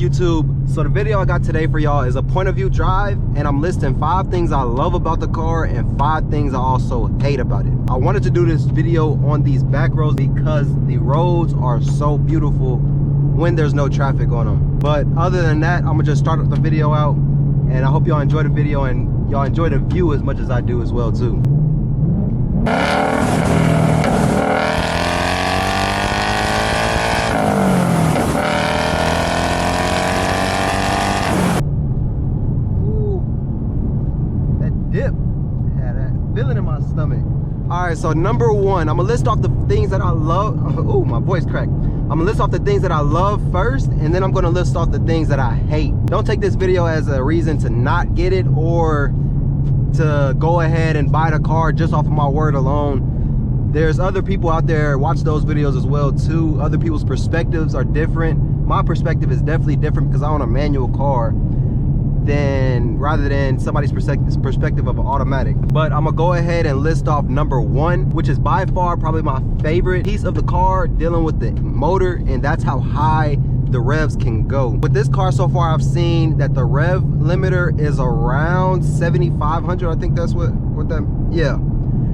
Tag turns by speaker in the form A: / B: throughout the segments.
A: YouTube? So the video I got today for y'all is a point of view drive, and I'm listing 5 things I love about the car and 5 things I also hate about it. I wanted to do this video on these back roads because the roads are so beautiful when there's no traffic on them. But other than that, I'm gonna just start the video out, and I hope y'all enjoy the video and y'all enjoy the view as much as I do as well too. Feeling in my stomach. All right, so number 1, I'm gonna list off the things that I love. Oh, my voice cracked. I'm gonna list off the things that I love first, and then I'm gonna list off the things that I hate. Don't take this video as a reason to not get it or to go ahead and buy the car just off of my word alone. There's other people out there watch those videos as well too. Other people's perspectives are different. My perspective is definitely different because I own a manual car rather than somebody's perspective of an automatic. But I'm gonna go ahead and list off number 1, which is by far probably my favorite piece of the car, dealing with the motor, and that's how high the revs can go. With this car so far, I've seen that the rev limiter is around 7,500. I think that's what that, yeah.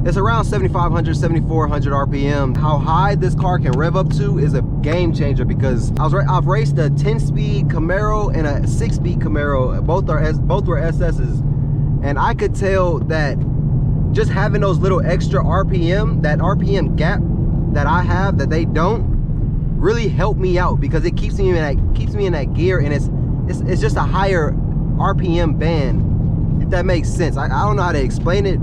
A: It's around 7,500, 7,400 RPM. How high this car can rev up to is a game changer because I've raced a 10-speed Camaro and a 6-speed Camaro. Both were SS's, and I could tell that just having those little extra RPM, that RPM gap that I have that they don't, really helped me out because it keeps me in that gear, and it's just a higher RPM band, if that makes sense. I don't know how to explain it.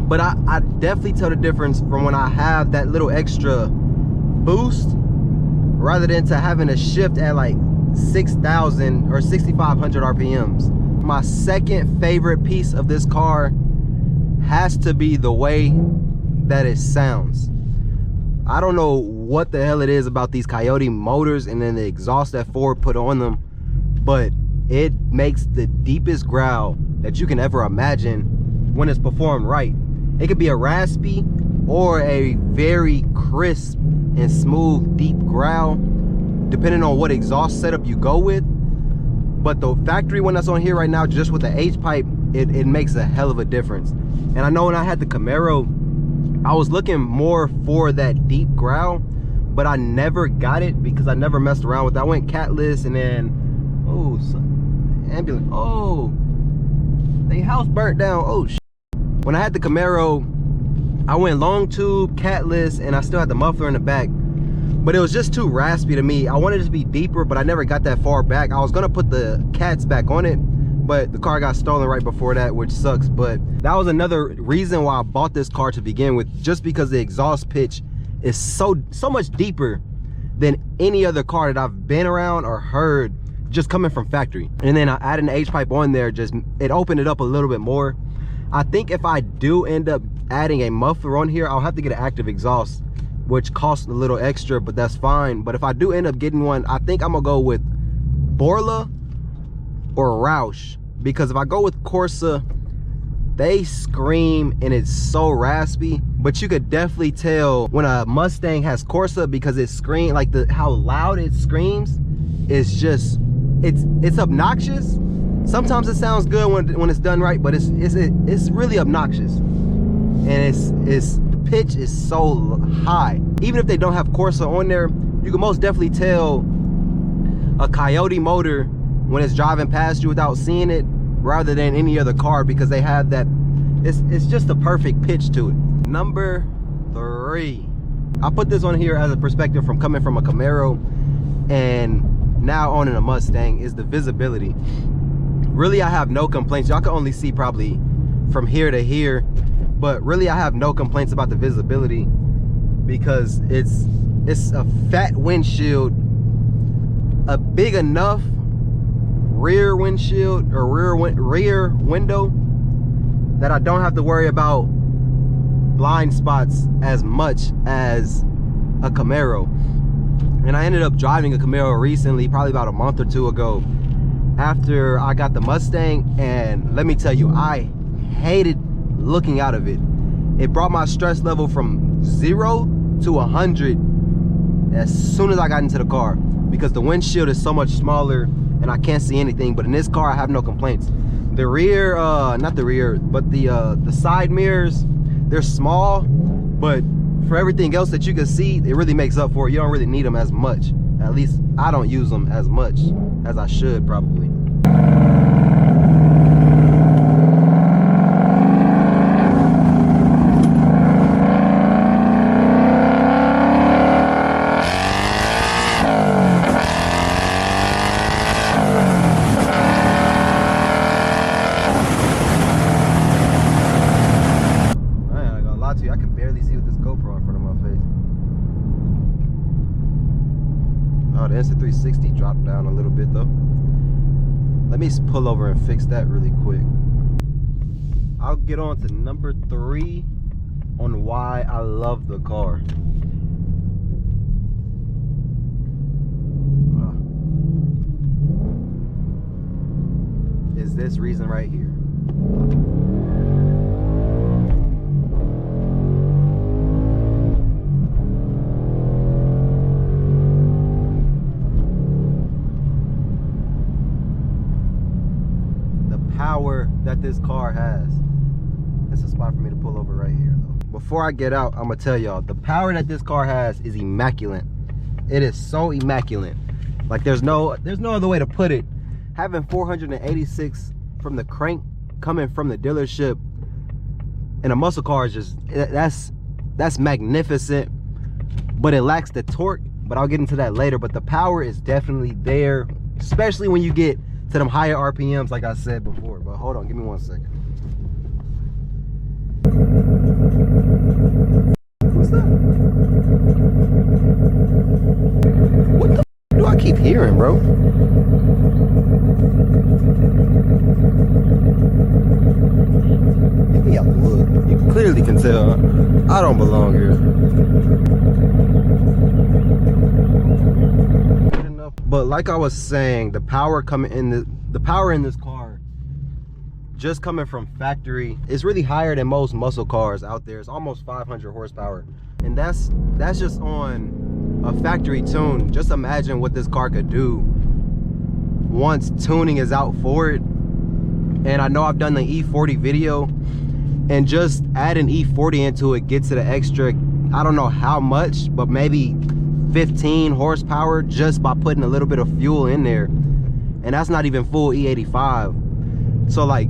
A: But I definitely tell the difference from when I have that little extra boost rather than to having a shift at like 6,000 or 6,500 RPMs. My second favorite piece of this car has to be the way that it sounds. I don't know what the hell it is about these Coyote motors and then the exhaust that Ford put on them, but it makes the deepest growl that you can ever imagine when it's performed right. It could be a raspy or a very crisp and smooth deep growl, depending on what exhaust setup you go with. But the factory one that's on here right now, just with the H-pipe, it makes a hell of a difference. And I know when I had the Camaro, I was looking more for that deep growl, but I never got it because I never messed around with that. I went catless, and then, oh, ambulance, oh, the house burnt down, oh shit. When I had the Camaro, I went long tube, catless, and I still had the muffler in the back, but it was just too raspy to me. I wanted it to be deeper, but I never got that far back. I was gonna put the cats back on it, but the car got stolen right before that, which sucks. But that was another reason why I bought this car to begin with, just because the exhaust pitch is so much deeper than any other car that I've been around or heard just coming from factory. And then I added an H-pipe on there, it opened it up a little bit more. I think if I do end up adding a muffler on here, I'll have to get an active exhaust, which costs a little extra, but that's fine. But if I do end up getting one, I think I'm gonna go with Borla or Roush, because if I go with Corsa, they scream and it's so raspy. But you could definitely tell when a Mustang has Corsa because it screams, like how loud it screams is just, it's obnoxious. Sometimes it sounds good when it's done right, but it's really obnoxious, and the pitch is so high. Even if they don't have Corsa on there, you can most definitely tell a Coyote motor when it's driving past you without seeing it, rather than any other car, because they have that. It's just the perfect pitch to it. Number 3, I put this on here as a perspective from coming from a Camaro and now owning a Mustang, is the visibility. Really, I have no complaints. Y'all can only see probably from here to here, but really I have no complaints about the visibility because it's a fat windshield, a big enough rear windshield or rear window that I don't have to worry about blind spots as much as a Camaro. And I ended up driving a Camaro recently, probably about a month or 2 ago, after I got the Mustang, and let me tell you, I hated looking out of it. It brought my stress level from 0 to 100 as soon as I got into the car, because the windshield is so much smaller and I can't see anything. But in this car, I have no complaints. The rear, not the rear, but the side mirrors, they're small, but for everything else that you can see, it really makes up for it. You don't really need them as much. At least I don't use them as much as I should probably. I can barely see with this GoPro in front of my face. Oh, the Insta 360 dropped down a little bit though. Let me pull over and fix that really quick. I'll get on to number 3 on why I love the car. Is this reason right here. Power that this car has. That's a spot for me to pull over right here though. Before I get out, I'm gonna tell y'all, the power that this car has is immaculate. It is so immaculate. Like there's no other way to put it. Having 486 from the crank coming from the dealership in a muscle car is just, that's magnificent, but it lacks the torque. But I'll get into that later. But the power is definitely there, especially when you get to them higher RPMs like I said before. But hold on, give me 1 second. What's that? What the f do I keep hearing, bro? Give me out the wood. You clearly can tell I don't belong here. But like I was saying, the power coming in the power in this car, just coming from factory, is really higher than most muscle cars out there. It's almost 500 horsepower, and that's just on a factory tune. Just imagine what this car could do once tuning is out for it. And I know I've done the E40 video, and just adding E40 into it gets to the extra, I don't know how much, but maybe 15 horsepower just by putting a little bit of fuel in there. And that's not even full E85. So like,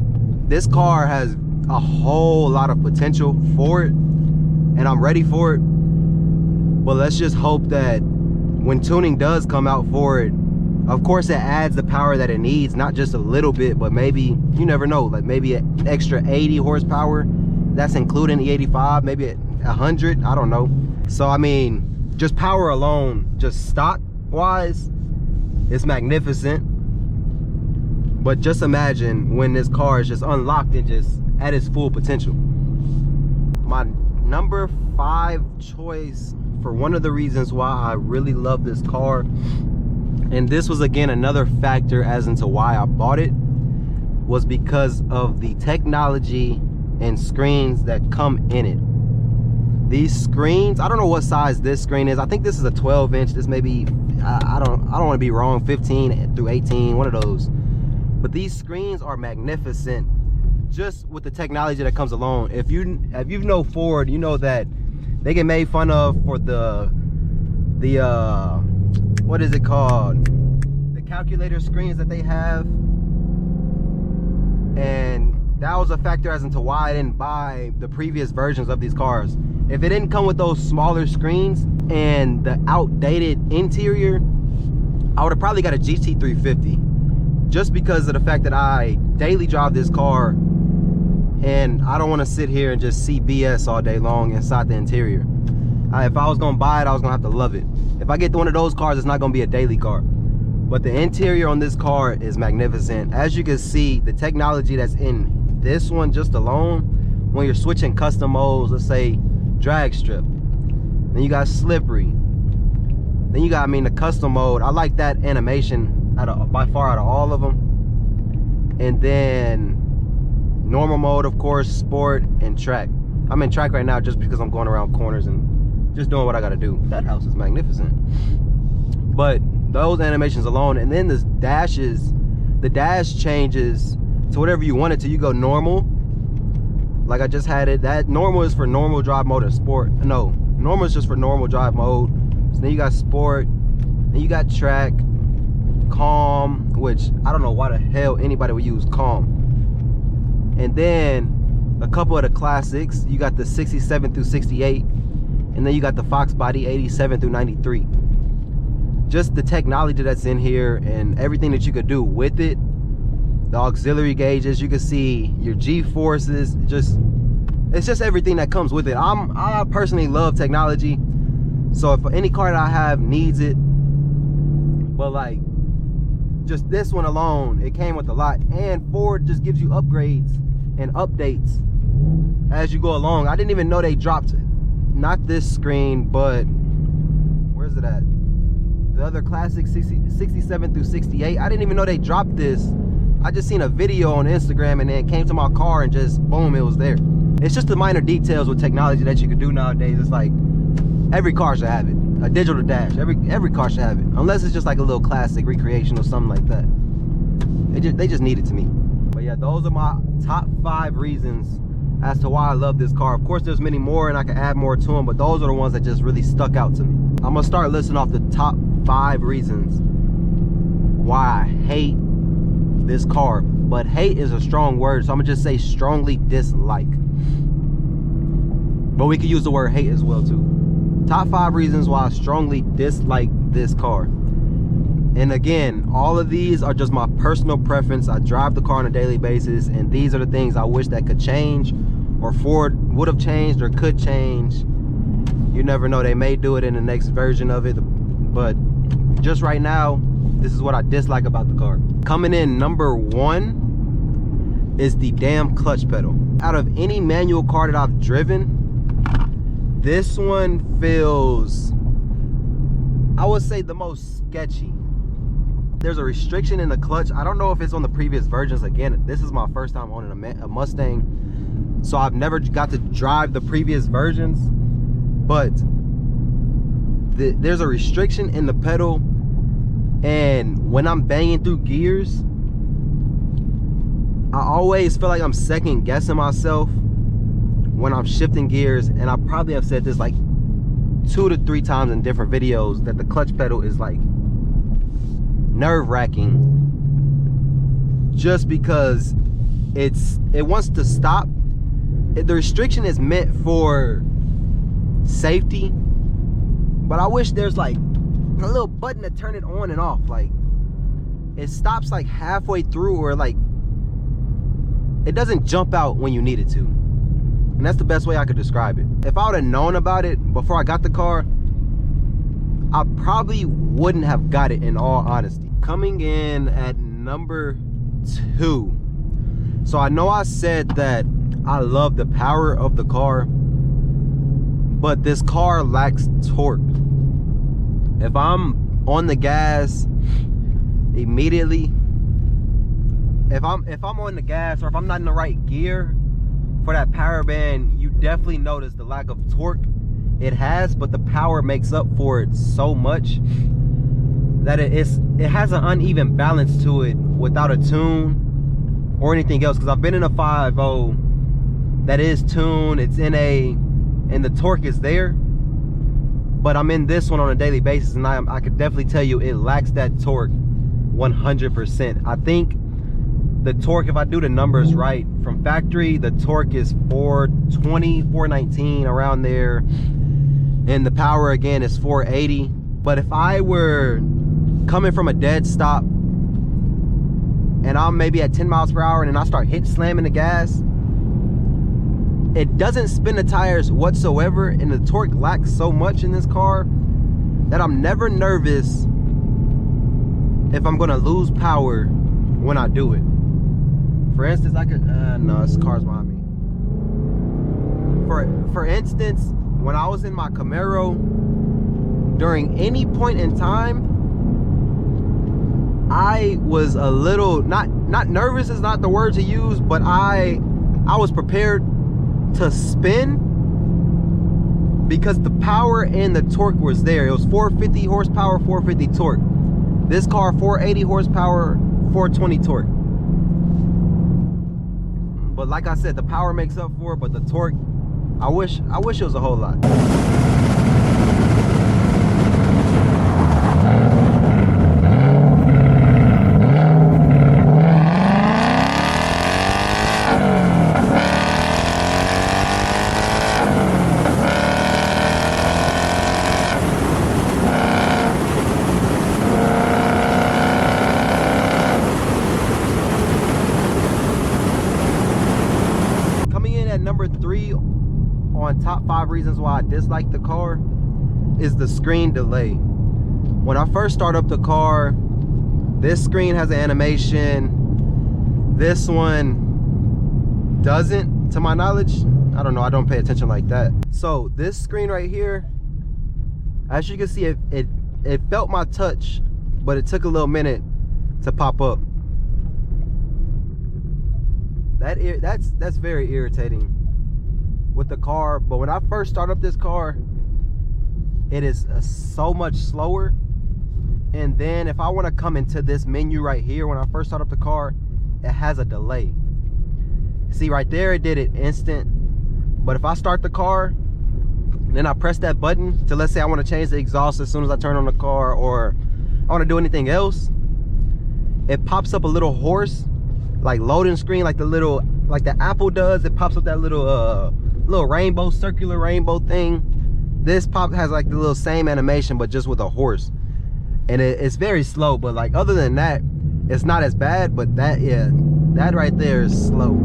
A: this car has a whole lot of potential for it, and I'm ready for it. But let's just hope that when tuning does come out for it, of course it adds the power that it needs, not just a little bit, but maybe, you never know, like maybe an extra 80 horsepower. That's including E85, maybe 100, I don't know. So I mean, just power alone, just stock wise, it's magnificent. But just imagine when this car is just unlocked and just at its full potential. My number 5 choice for one of the reasons why I really love this car, and this was again another factor as into why I bought it, was because of the technology and screens that come in it. These screens, I don't know what size this screen is. I think this is a 12-inch. This may be, I don't want to be wrong, 15 through 18, one of those. But these screens are magnificent, just with the technology that comes along. If you know Ford, you know that they get made fun of for the what is it called? The calculator screens that they have. And that was a factor as into why I didn't buy the previous versions of these cars. If it didn't come with those smaller screens and the outdated interior, I would have probably got a GT350, just because of the fact that I daily drive this car and I don't want to sit here and just see BS all day long inside the interior. If I was going to buy it, I was going to have to love it. If I get one of those cars, it's not going to be a daily car. But the interior on this car is magnificent. As you can see, the technology that's in this one just alone, when you're switching custom modes, let's say drag strip, then you got slippery, then you got, I mean, the custom mode. I like that animation by far out of all of them. And then normal mode, of course, sport, and track. I'm in track right now just because I'm going around corners and just doing what I gotta do. That house is magnificent. But those animations alone. And then the dash changes to whatever you want it to. You go normal, like I just had it. That normal is for normal drive mode and sport. No, normal is just for normal drive mode. So then you got sport, then you got track, calm, which I don't know why the hell anybody would use calm. And then a couple of the classics. You got the 67 through 68, and then you got the Fox body 87 through 93. Just the technology that's in here and everything that you could do with it. The auxiliary gauges, you can see your G-forces, it's just everything that comes with it. I personally love technology, so if any car that I have needs it, but like just this one alone, it came with a lot. And Ford just gives you upgrades and updates as you go along. I didn't even know they dropped, not this screen, but where's it at? The other classic 67 through 68. I didn't even know they dropped this. I just seen a video on Instagram and then came to my car and just boom, it was there. It's just the minor details with technology that you can do nowadays. It's like every car should have it. A digital dash, every car should have it, unless it's just like a little classic recreation or something like that. They just need it to me. But yeah, those are my top 5 reasons as to why I love this car. Of course, there's many more and I can add more to them, but those are the ones that just really stuck out to me. I'm gonna start listing off the top 5 reasons why I hate this car. But hate is a strong word, so I'm gonna just say strongly dislike. But we could use the word hate as well too. Top 5 reasons why I strongly dislike this car. And again, all of these are just my personal preference. I drive the car on a daily basis, and these are the things I wish that could change, or Ford would have changed or could change. You never know, they may do it in the next version of it, but just right now, this is what I dislike about the car. Coming in number 1 is the damn clutch pedal. Out of any manual car that I've driven, this one feels, I would say, the most sketchy. There's a restriction in the clutch. I don't know if it's on the previous versions. Again, this is my first time owning a Mustang, so I've never got to drive the previous versions, but there's a restriction in the pedal, and when I'm banging through gears, I always feel like I'm second guessing myself when I'm shifting gears. And I probably have said this like 2 to 3 times in different videos, that the clutch pedal is like nerve-wracking, just because it wants to stop. The restriction is meant for safety, but I wish there's like a little button to turn it on and off. Like it stops like halfway through, or like it doesn't jump out when you need it to. And that's the best way I could describe it. If I would have known about it before I got the car, I probably wouldn't have got it, in all honesty. Coming in at number 2. So I know I said that I love the power of the car, but this car lacks torque. If I'm on the gas immediately, if I'm on the gas, or if I'm not in the right gear for that power band, you definitely notice the lack of torque it has. But the power makes up for it so much that it has an uneven balance to it without a tune or anything else. Because I've been in a 5.0 that is tuned, it's in and the torque is there, but I'm in this one on a daily basis, and I could definitely tell you it lacks that torque 100%. I think the torque, if I do the numbers right from factory, the torque is 420, 419, around there, and the power again is 480. But if I were coming from a dead stop and I'm maybe at 10 miles per hour and then I start slamming the gas, it doesn't spin the tires whatsoever, and the torque lacks so much in this car that I'm never nervous if I'm gonna lose power when I do it. For instance, I could, no, this car's behind me. For instance, when I was in my Camaro, during any point in time, I was a little, not nervous is not the word to use, but I was prepared to spin, because the power and the torque was there. It was 450 horsepower, 450 torque. This car 480 horsepower, 420 torque. But like I said, the power makes up for it, but the torque, I wish it was a whole lot. Number 3 on top 5 reasons why I dislike the car is the screen delay. When I first start up the car, this screen has an animation. This one doesn't, to my knowledge. I don't know, I don't pay attention like that. So this screen right here, as you can see, it felt my touch, but it took a little minute to pop up. That's very irritating with the car. But when I first start up this car, it is so much slower. And then if I want to come into this menu right here, when I first start up the car, it has a delay. See right there, it did it instant. But if I start the car, then I press that button to, let's say I want to change the exhaust as soon as I turn on the car, or I want to do anything else, it pops up a little horse like loading screen, like the Apple does. It pops up that little rainbow, circular rainbow thing. This has like the little same animation, but just with a horse, and it's very slow. But like, other than that, it's not as bad. But that, yeah, that right there is slow.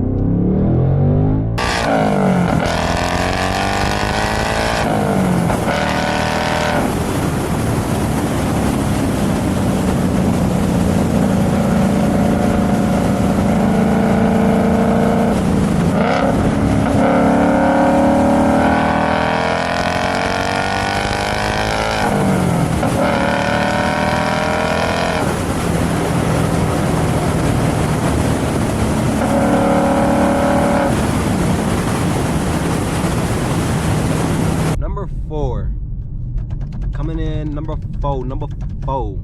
A: Number four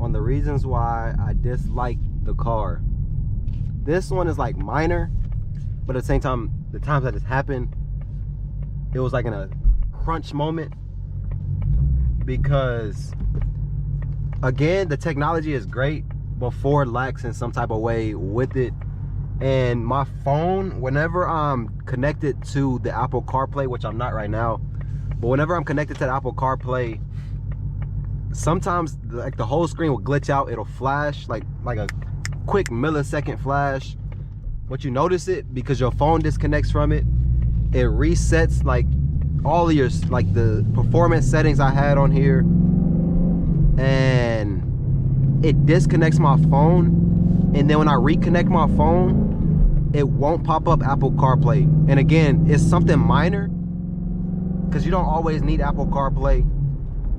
A: on the reasons why I dislike the car. This one is like minor, but at the same time, the times that it's happened, it was like in a crunch moment, because again, the technology is great, but Ford lacks in some type of way with it. And my phone, whenever I'm connected to the Apple CarPlay, which I'm not right now, but whenever I'm connected to the Apple CarPlay, sometimes like the whole screen will glitch out. It'll flash like a quick millisecond flash, but you notice it because your phone disconnects from it. It resets like all of your, like the performance settings I had on here, and it disconnects my phone. And then when I reconnect my phone, it won't pop up Apple CarPlay. And again, it's something minor, because you don't always need Apple CarPlay.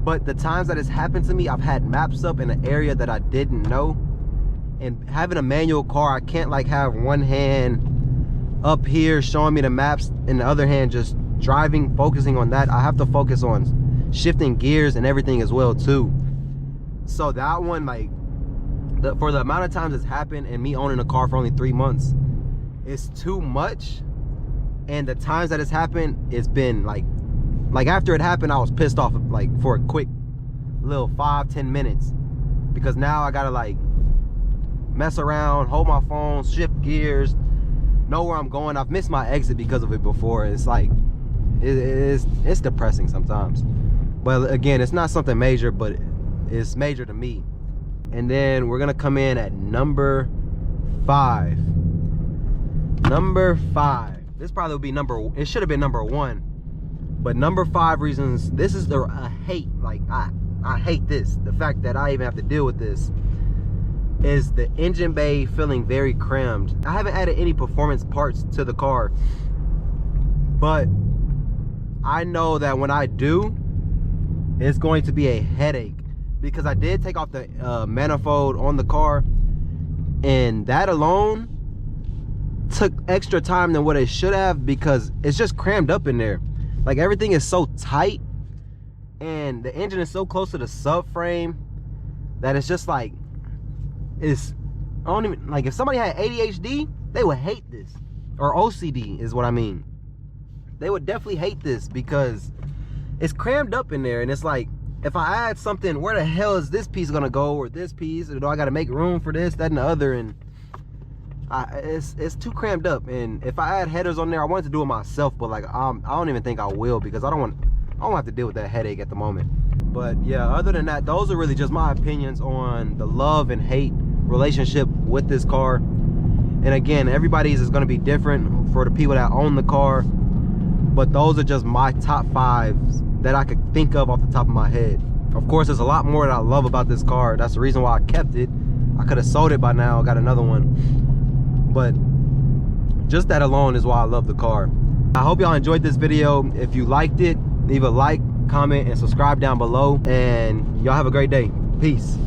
A: But the times that it's happened to me, I've had maps up in an area that I didn't know. And having a manual car, I can't like have one hand up here showing me the maps and the other hand just driving, focusing on that. I have to focus on shifting gears and everything as well too. So that one, like, for the amount of times it's happened and me owning a car for only 3 months, it's too much. And the times that it's happened, it's been like after it happened, I was pissed off like for a quick little 5-10 minutes, because now I gotta like mess around, hold my phone, shift gears, know where I'm going. I've missed my exit because of it before. It's like it's depressing sometimes. But again, it's not something major, but it's major to me. And then we're gonna come in at number 5. Number 5. This probably would be it should have been number 1. But number 5 reasons, this is I hate this. The fact that I even have to deal with this is the engine bay feeling very crammed. I haven't added any performance parts to the car, but I know that when I do, it's going to be a headache, because I did take off the manifold on the car, and that alone took extra time than what it should have, because it's just crammed up in there. Like, everything is so tight, and the engine is so close to the subframe that it's just like, it's, I don't even, like if somebody had ADHD, they would hate this. Or OCD is what I mean. They would definitely hate this because it's crammed up in there, and it's like, if I add something, where the hell is this piece gonna go, or this piece, or do I gotta make room for this, that, and the other, and it's too crammed up. And if I add headers on there, I wanted to do it myself, but like I don't even think I will, because I don't have to deal with that headache at the moment. But yeah, other than that, those are really just my opinions on the love and hate relationship with this car. And again, everybody's is going to be different for the people that own the car, but those are just my top 5 that I could think of off the top of my head. Of course, there's a lot more that I love about this car. That's the reason why I kept it. I could have sold it by now, got another one, but just that alone is why I love the car. I hope y'all enjoyed this video. If you liked it, leave a like, comment, and subscribe down below, and y'all have a great day. Peace.